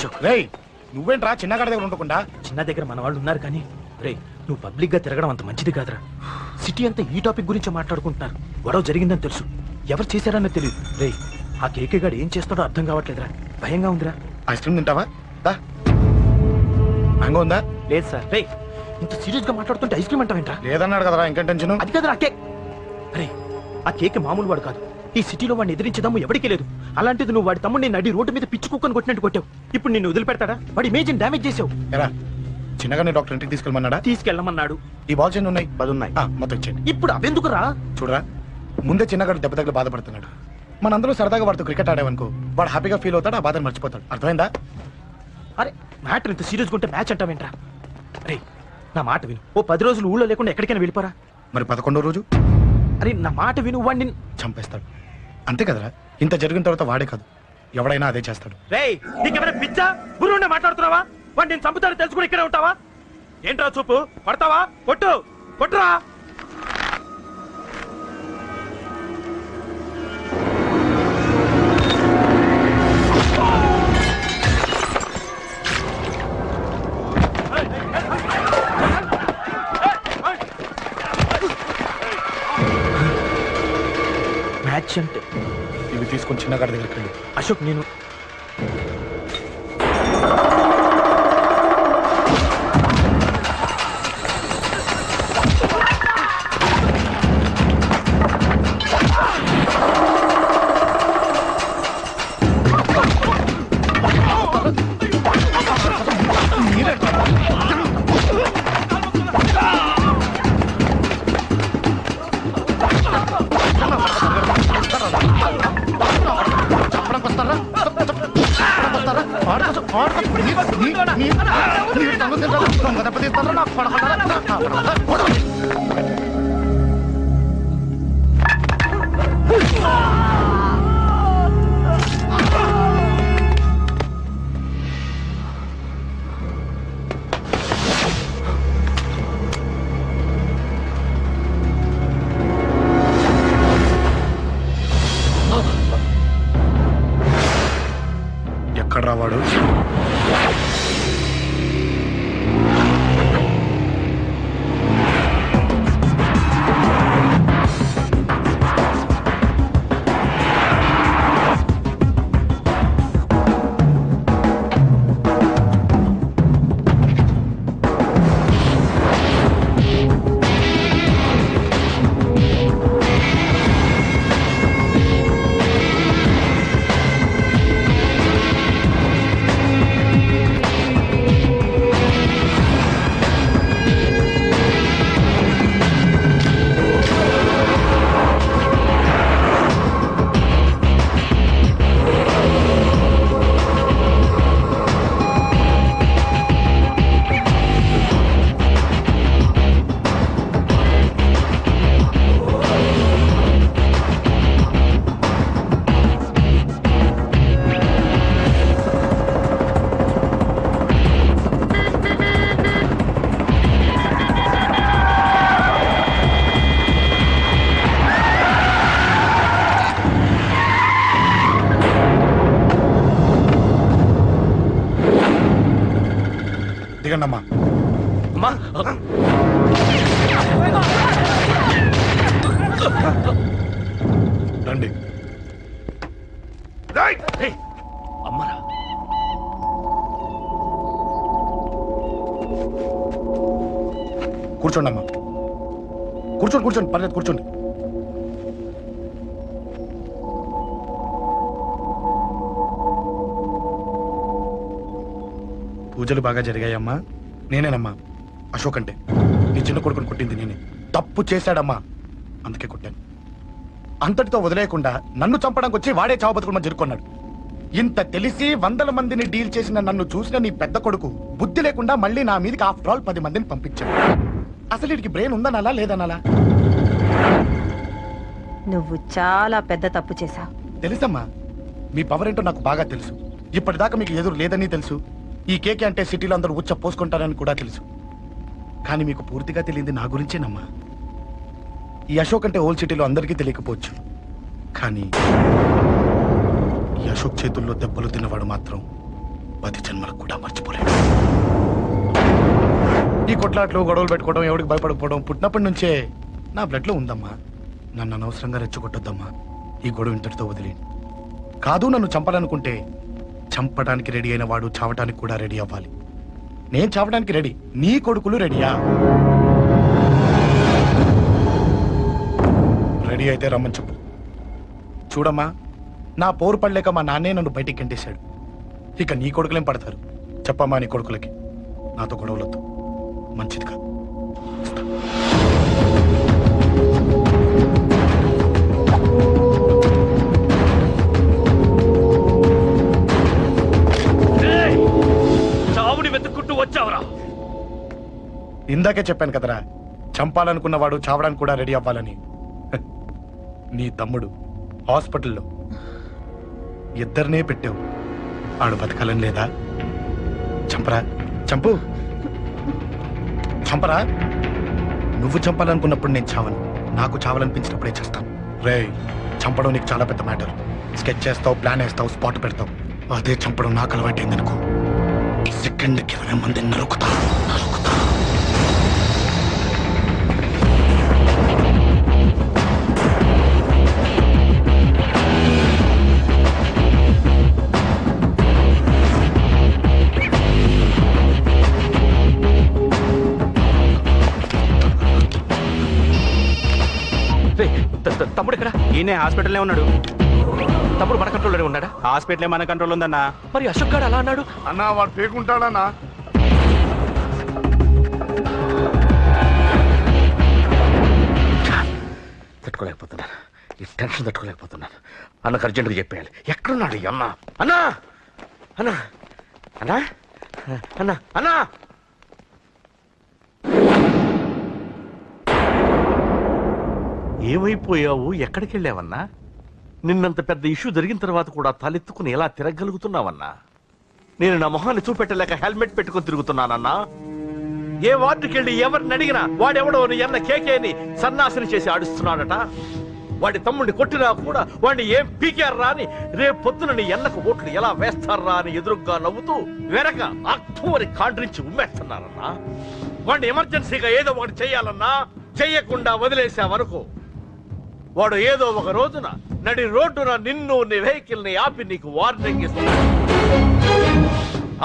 అశోక్ రేయ్ నువ్వేంట్రా చిన్నగాడి దగ్గర ఉండకుండా? చిన్న దగ్గర మన వాళ్ళు ఉన్నారు కానీ రే నువ్వు పబ్లిక్ గా తిరగడం అంత మంచిది కాదురా. సిటీ అంతా ఈ టాపిక్ గురించి మాట్లాడుకుంటున్నారు. గొడవ జరిగిందని తెలుసు, ఎవరు చేశారన్న తెలియదు. రే ఆ కేకే గాడు ఏం చేస్తాడో అర్థం కావట్లేదురా, భయంగా ఉందిరా. ఐస్ క్రీమ్ తింటావా? మ్యాంగో ఉందా? లేదు సార్. రే ఇంత సీరియస్ గా మాట్లాడుతుంటే ఐస్ క్రీమ్ అంటావేంట్రా? లేదన్నాడు కదరా, ఇంకా టెన్షన్. అది కదరా కేక్. రే ఆ కేక్ మామూలు వాడు కాదు. ఈ సిటీలో వాడిని ఎదిరించదమ్ము ఎవరికీ లేదు. అలాంటిది నువ్వు వాడి తమ్ముడిని నడి రోడ్డు మీద పిచ్చి కుక్కని కొట్టినట్టు కొట్టావు. ఇప్పుడు నిన్ను వదిలిపెడతాడా? వాడి ఇమేజ్ డ్యామేజ్ చేసావు. ఎరా చిన్నగానే డాక్టర్ ఇంటికి తీసుకెళ్ళమన్నాడా? తీసుకెళ్ళమన్నాడు. ఈ బాల్స్ ఎన్ని ఉన్నాయి? 10 ఉన్నాయి. మొత్తం ఇచ్చేయండి. ఇప్పుడు అవెందుకురా? చూడరా, ముందే చిన్నగాడు దెబ్బ తగిలి బాధపడుతున్నాడు. మనందరూ సరదాగా వాడితో క్రికెట్ ఆడామనుకో, వాడు హ్యాపీగా ఫీల్ అవుతాడు, ఆ బాధను మర్చిపోతాడు. అర్థమైందా? అరే మ్యాటర్ ఇంత సీరియస్ గా ఉంటే మ్యాచ్ అంటావేంట్రా? రే నా మాట విను. ఓ 10 రోజులు ఊళ్ళో లేకుండా ఎక్కడికైనా వెళ్ళిపోరా. మరి 11వ రోజు? అరే నా మాట విను, వాడిని చంపేస్తాడు. అంతే కదరా, ఇంత జరిగిన తర్వాత వాడే కాదు ఎవడైనా అదే చేస్తాడు. రే నీకేమైనా పిచ్చా? గురువునే మాట్లాడుతున్నావా? వాడిని నేను చంపుతాను తెలుసు కూడా ఇక్కడే ఉంటావా? ఏంట్రా చూపు? పడతావా? కొట్టు కొట్టురా. మ్యాచ్ అంటే ఇవి తీసుకొని చిన్నగాడి దగ్గరికి వెళ్ళి. అశోక్ నేను ఎక్కడ రావాడు? దిగండమ్మా. రండి. అమ్మరా కూర్చోండి అమ్మా, కూర్చోండి కూర్చోండి, పర్లేదు కూర్చోండి. పూజలు బాగా జరిగాయమ్మా? నేనేనమ్మా అశోక్ అంటే. నీ చిన్న కొడుకుని కొట్టింది నేనే. తప్పు చేశాడమ్మా, అందుకే కొట్టాను. అంతటితో వదిలేయకుండా నన్ను చంపడానికి వచ్చి వాడే చావు బతుకులు మధ్య జరుపుకున్నాడు. ఇంత తెలిసి 100 మందిని డీల్ చేసిన నన్ను చూసిన నీ పెద్ద కొడుకు బుద్ధి లేకుండా మళ్ళీ నా మీదకి ఆఫ్టర్ ఆల్ 10 మందిని పంపించాడు. అసలు వీడికి బ్రెయిన్ ఉందనాలా లేదనాలా? నువ్వు చాలా పెద్ద తప్పు చేశావు. తెలుసమ్మా, మీ పవర్ ఏంటో నాకు బాగా తెలుసు. ఇప్పటిదాకా మీకు ఎదురు లేదని తెలుసు. ఈ కేకే అంటే సిటీలో అందరూ ఉచ్చ పోసుకుంటారని కూడా తెలుసు. కానీ మీకు పూర్తిగా తెలియంది నా గురించేనమ్మా. ఈ అశోక్ అంటే ఓల్డ్ సిటీలో అందరికీ తెలియకపోవచ్చు, కానీ ఈ అశోక్ చేతుల్లో దెబ్బలు తిన్నవాడు మాత్రం 10 జన్మలకు కూడా మర్చిపోలేదు. ఈ కొట్లాట్లు గొడవలు పెట్టుకోవడం, ఎవరికి భయపడకపోవడం పుట్టినప్పటి నుంచే నా బ్లడ్ లో ఉందమ్మా. నన్ను అనవసరంగా రెచ్చగొట్టొద్దమ్మా. ఈ గొడవ ఇంతటితో వదిలే. కాదు, నన్ను చంపాలనుకుంటే చంపడానికి రెడీ అయిన వాడు చావటానికి కూడా రెడీ అవ్వాలి. నేను చావడానికి రెడీ, నీ కొడుకులు రెడీయా? రెడీ అయితే రమ్మని చెప్పు. చూడమ్మా, నా పోరు పడలేక మా నాన్నే నన్ను బయటికి గంటేశాడు. ఇక నీ కొడుకులేం పడతారు? చెప్పమ్మా నీ కొడుకులకి నాతో గొడవలొద్దు, మంచిది కాదు. చావుని వెతుక్కుంటూ వచ్చావురా. ఇందాకే చెప్పాను కదరా, చంపాలనుకున్నవాడు చావడానికి కూడా రెడీ అవ్వాలని. నీ తమ్ముడు హాస్పిటల్లో ఇద్దరినే పెట్టావు. ఆడు బతకాలని లేదా? చంపరా, చంపు, చంపరా. నువ్వు చంపాలనుకున్నప్పుడు నేను చావను, నాకు చావాలనిపించినప్పుడే చేస్తాను. రే, చంపడం నీకు చాలా పెద్ద మ్యాటర్. స్కెచ్ చేస్తావు, ప్లాన్ వేస్తావు, స్పాట్ పెడతావు. అదే చంపడం నాకు అలవాటైందనుకో, సెకండ్కి 20 మందిని నరుకుతా. తమ్ముడు ఇక్కడ? ఈయనే హాస్పిటల్లో ఉన్నాడు. తమ్ముడు మన కంట్రోల్లోనే ఉన్నాడా? హాస్పిటలే మన కంట్రోల్ ఉందన్నా. మరి అశోక్ గారు అలా అన్నాడు. అన్నా వాడు పేకుంటాడన్నా. తట్టుకోలేకపోతున్నాను, ఈ టెన్షన్ తట్టుకోలేకపోతున్నాను. అన్నకు అర్జెంటుగా చెప్పేయాలి. ఎక్కడున్నాడు ఈ అన్న? అన్నా, అన్నా, అన్నా, అన్నా, అన్నా. ఏమైపోయావు? ఎక్కడికి వెళ్ళావన్నా? నిన్నంత పెద్ద ఇష్యూ జరిగిన తర్వాత కూడా తలెత్తుకుని ఎలా తిరగలుగుతున్నావన్నా? నేను నా మొహాన్ని చూపెట్టలేక హెల్మెట్ పెట్టుకుని తిరుగుతున్నానన్నా. ఏ వార్డుకి వెళ్ళి ఎవరిని అడిగినా వాడెవడో నీ అన్న కేకేని సన్నాసిని చేసి ఆడిస్తున్నాడట. వాడి తమ్ముడిని కొట్టినా కూడా వాడిని ఏం పీకారా అని రేపు పొద్దున నీ అన్నకు ఓట్లు ఎలా వేస్తారా అని ఎదురుగ్గా నవ్వుతూ వెనక అక్టోబరి కాండ్రించి ఉమ్మేస్తున్నారన్నా. వాడిని ఎమర్జెన్సీగా ఏదో ఒకటి చెయ్యాలన్నా, చెయ్యకుండా వదిలేసావనుకో, వాడు ఏదో ఒక రోజున నడి రోడ్డున నిన్ను నీ వెహికల్ ని ఆపి నీకు వార్నింగ్ ఇస్తాడు.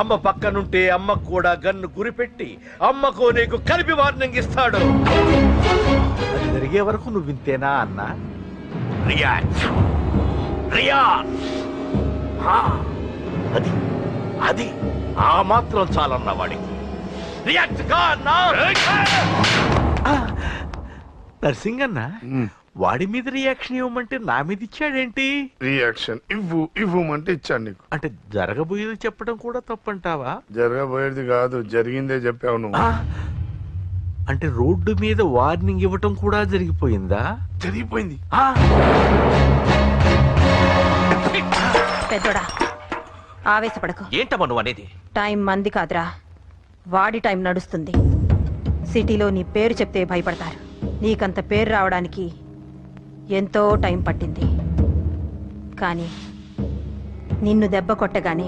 అమ్మ పక్కనుంటే అమ్మకు కూడా గన్ను గురిపెట్టి అమ్మకు నీకు కలిపి వార్నింగ్ ఇస్తాడు. అది జరిగే వరకు నువ్వు వింతేనా అన్నా? రియాక్ట్, అది అది ఆ మాత్రం చాలన్నా వాడికి. రియాక్ట్ గా అన్నా. నర్సింగ్ అన్నా, వాడి మీద రియాక్షన్ ఇవ్వమంటే నా మీద ఇచ్చాడేంటి? రియాక్షన్ ఇవ్వమంటే ఇచ్చాను నీకు. అంటే జరగబోయేది చెప్పడం కూడా తప్పంటావా? జరగబోయేది కాదు, జరిగిందే చెప్పావు నువ్వు. అంటే రోడ్డు మీద వార్నింగ్ ఇవ్వటం కూడా జరిగిపోయిందా? జరిగిపోయింది. పెద్దోడా, ఆవేశపడకు. ఏంటమ్మా నువ్వు అనేది? టైం మంది కాదురా, వాడి టైం నడుస్తుంది. సిటీలో నీ పేరు చెప్తే భయపడతారు. నీకంత పేరు రావడానికి ఎంతో టైం పట్టింది. కానీ నిన్ను దెబ్బ కొట్టగానే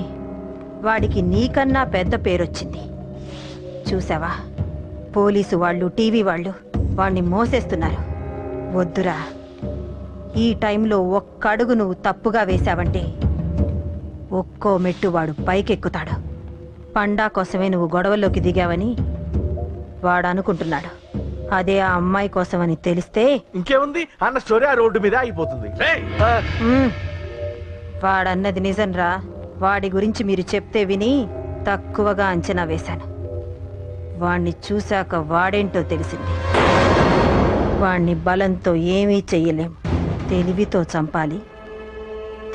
వాడికి నీకన్నా పెద్ద పేరొచ్చింది. చూసావా, పోలీసు వాళ్ళు, టీవీ వాళ్ళు వాడిని మోసేస్తున్నారు. వద్దురా, ఈ టైంలో ఒక్క అడుగు నువ్వు తప్పుగా వేశావంటే ఒక్కో మెట్టు వాడు పైకెక్కుతాడు. పండా కోసమే నువ్వు గొడవల్లోకి దిగావని వాడు అనుకుంటున్నాడు. అదే ఆ అమ్మాయి కోసమని తెలిస్తే ఇంకేముంది, అన్న స్టోరీ ఆ రోడ్డు మీద అయిపోతుంది. వాడన్నది నిజంరా. వాడి గురించి మీరు చెప్తే విని తక్కువగా అంచనా వేశాను. వాణ్ణి చూశాక వాడేంటో తెలిసింది. వాణ్ణి బలంతో ఏమీ చెయ్యలేం. తెలివితో చంపాలి,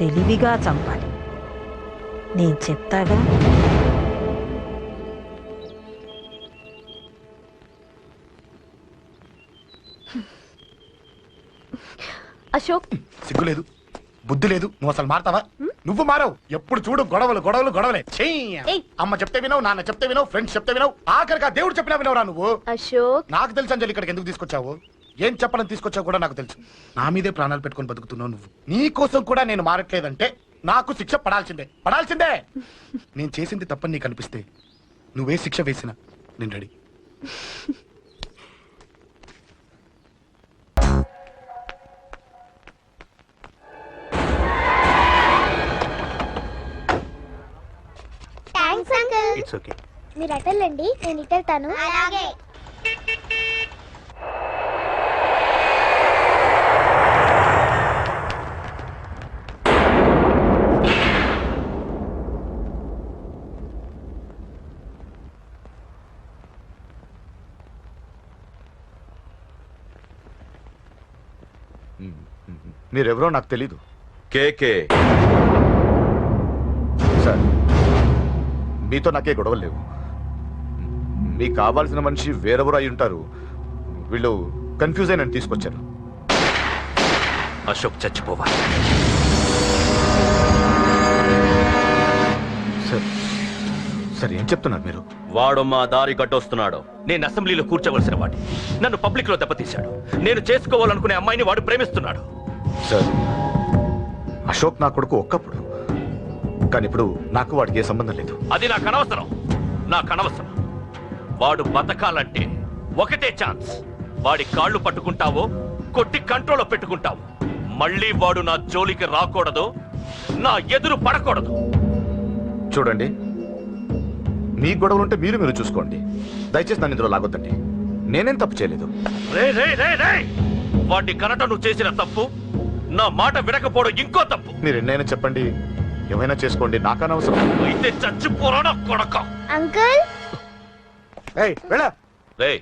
తెలివిగా చంపాలి. నేను చెప్తాగా. అశోక్, సిగ్గులేదు, బుద్ధి లేదు. నువ్వు అసలు మారతావా? నువ్వు మారవు. ఎప్పుడు చూడు గొడవలు గొడవలు గొడవలే. ఏయ్. అమ్మ చెప్తే వినవు, నాన్న చెప్తే వినవు, ఫ్రెండ్స్ చెప్తే వినవు, ఆఖరిగా దేవుడు చెప్పినా వినవురా నువ్వు. అశోక్, నాకు తెలుసు అంజలి ఇక్కడికి ఎందుకు తీసుకొచ్చావు, ఏం చెప్పాలని తీసుకొచ్చావు కూడా నాకు తెలుసు. నా మీదే ప్రాణాలు పెట్టుకొని బతుకుతున్నావు నువ్వు. నీ కోసం కూడా నేను మారట్లేదంటే నాకు శిక్ష పడాల్సిందే పడాల్సిందే. నేను చేసింది తప్పని నీకు అనిపిస్తే నువ్వే శిక్ష వేసినా నేను ready. Thanks uncle. It's okay. మీరు అటెళ్ళండి, నేను ఇటెళ్తాను. అలాగే. మీరెవరో నాకు తెలీదు. కేకే సార్, మీతో నాకే గొడవలు లేవు. మీకు కావాల్సిన మనిషి వేరెవరో అయి ఉంటారు. వీళ్ళు కన్ఫ్యూజ్ అయిన తీసుకొచ్చారు. అశోక్ చచ్చిపోవాలి. సార్ సార్ ఏం చెప్తున్నారు మీరు? వాడు మా దారి గట్టొస్తున్నాడు. నేను అసెంబ్లీలో కూర్చోవలసిన వాడి నన్ను పబ్లిక్ లో దెబ్బతీశాడు. నేను చేసుకోవాలనుకునే అమ్మాయిని వాడు ప్రేమిస్తున్నాడు. సార్, అశోక్ నా కొడుకు ఒక్కప్పుడు, కానీ ఇప్పుడు నాకు వాడికి ఏ సంబంధం లేదు. అది నాకు అనవసరం. నాకు అనవసరం. వాడు బతకాలంటే ఒకటే ఛాన్స్. వాడి కాళ్ళు పట్టుకుంటావో కొట్టి కంట్రోల్లో పెట్టుకుంటావు. మళ్ళీ వాడు నా జోలికి రాకూడదు, నా ఎదురు పడకూడదు. చూడండి, మీ గొడవలుంటే మీరు చూసుకోండి. దయచేసి నన్ను ఇందులో లాగొద్దండి. నేనేం తప్పు చేయలేదు. వాడిని కనట నువ్వు చేసిన తప్పు, నా మాట వినకపోవడం ఇంకో తప్పు. మీరు ఎన్నైనా చెప్పండి, ఏమైనా చేసుకోండి, నాకు అనవసరం. అయితే చచ్చిపోరా నా కొడక. అంకుల్. రేయ్,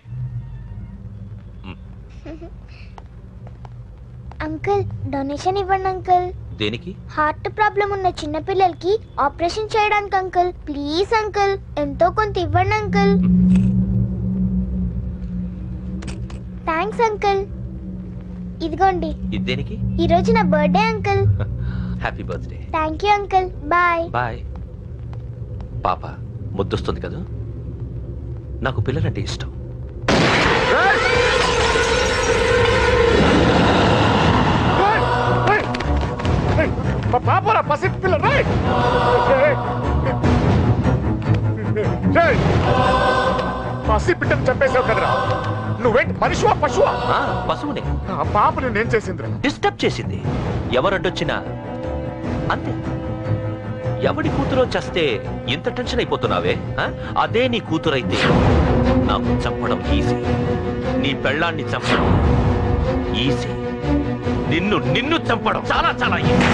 అంకుల్ డొనేషన్ ఇవ్వండి అంకుల్. దేనికి? హార్ట్ ప్రాబ్లం ఉన్న చిన్న పిల్లలకి ఆపరేషన్ చేయడానికి అంకుల్. ప్లీజ్ అంకుల్, ఎంతో కొంత ఇవ్వండి అంకుల్. Thanks uncle. ఇదిగోండి. ఇది దేనికి? ఈ రోజు నా birthday uncle. Happy birthday. Thank you uncle. Bye. Bye. పాప ముద్దొస్తుంది కదా, నాకు పిల్లలంటే ఇష్టం. పాపరా పసి పిల్ల. పసి పిట్టను చంపేశావు కదరా. నువ్వేంటి మనిషివా పశువా? పశువునే. ఆ పాపని నేను చేసిందిరా. డిస్టర్బ్ చేసింది. ఎవరడ్డొచ్చినా అంతే. ఎవడి కూతురో చేస్తే ఇంత టెన్షన్ అయిపోతున్నావే? అదే నీ కూతురైతే నాకు చంపడం ఈజీ. నీ పెళ్ళాన్ని చంపడం ఈజీ. నిన్ను చంపడం చాలా చాలా ఈజీ.